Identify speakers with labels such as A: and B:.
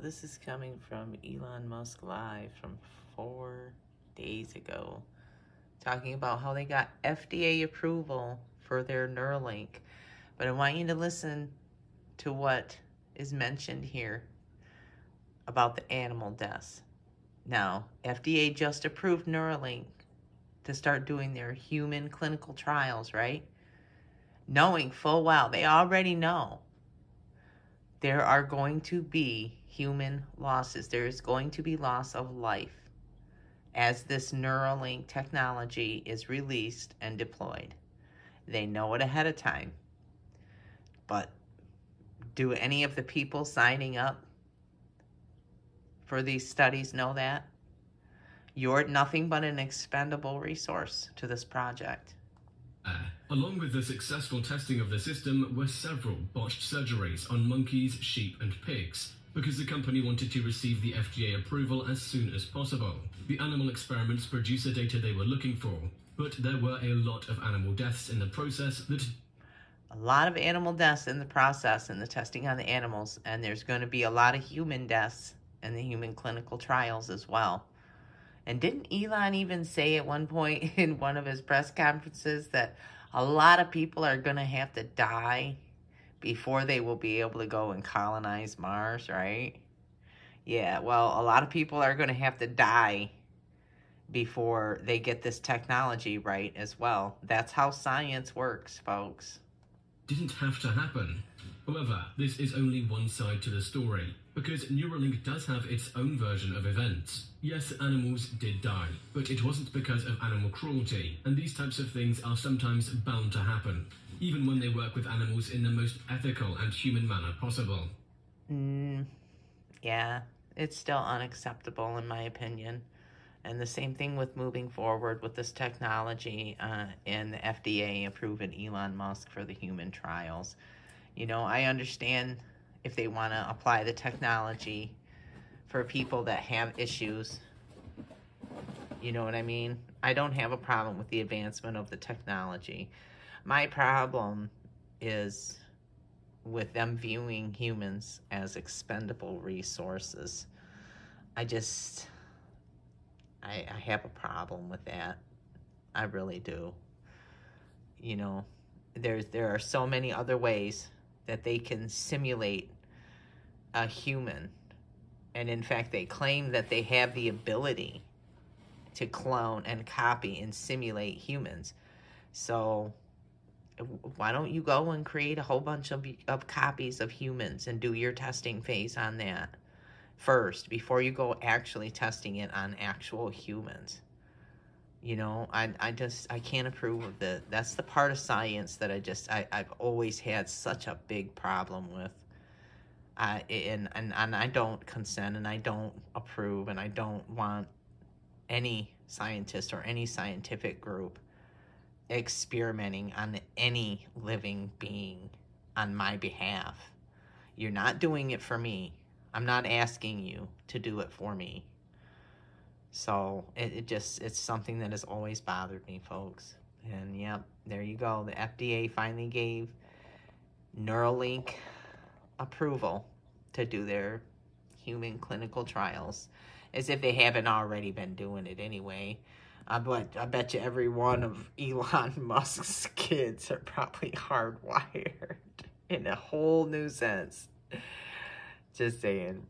A: This is coming from Elon Musk Live from 4 days ago, talking about how they got FDA approval for their Neuralink. But I want you to listen to what is mentioned here about the animal deaths. Now, FDA just approved Neuralink to start doing their human clinical trials, right? Knowing full well, they already know there are going to be human losses. There is going to be loss of life as this Neuralink technology is released and deployed. They know it ahead of time. But do any of the people signing up for these studies know that? You're nothing but an expendable resource to this project.
B: Along with the successful testing of the system were several botched surgeries on monkeys, sheep and pigs, because the company wanted to receive the FDA approval as soon as possible. The animal experiments produced the data they were looking for, but there were a lot of animal deaths in the process that...
A: A lot of animal deaths in the process and the testing on the animals, and there's going to be a lot of human deaths in the human clinical trials as well. And didn't Elon even say at one point in one of his press conferences that a lot of people are going to have to die before they will be able to go and colonize Mars, right? Yeah, well, a lot of people are going to have to die before they get this technology right as well. That's how science works, folks.
B: Didn't have to happen. However, this is only one side to the story, because Neuralink does have its own version of events. Yes, animals did die, but it wasn't because of animal cruelty, and these types of things are sometimes bound to happen, even when they work with animals in the most ethical and human manner possible.
A: Yeah, it's still unacceptable in my opinion. And the same thing with moving forward with this technology and the FDA approving Elon Musk for the human trials. You know, I understand if they want to apply the technology for people that have issues. You know what I mean? I don't have a problem with the advancement of the technology. My problem is with them viewing humans as expendable resources. I have a problem with that. I really do. You know, there are so many other ways that they can simulate a human. And in fact, they claim that they have the ability to clone and copy and simulate humans. So why don't you go and create a whole bunch of copies of humans and do your testing phase on that first before you go actually testing it on actual humans? You know, I can't approve of that. That's the part of science that I've always had such a big problem with. And I don't consent and I don't approve and I don't want any scientist or any scientific group experimenting on any living being on my behalf. You're not doing it for me. I'm not asking you to do it for me. So it's something that has always bothered me, folks. And yep, there you go. The FDA finally gave Neuralink approval to do their human clinical trials, as if they haven't already been doing it anyway. I bet you every one of Elon Musk's kids are probably hardwired in a whole new sense. Just saying.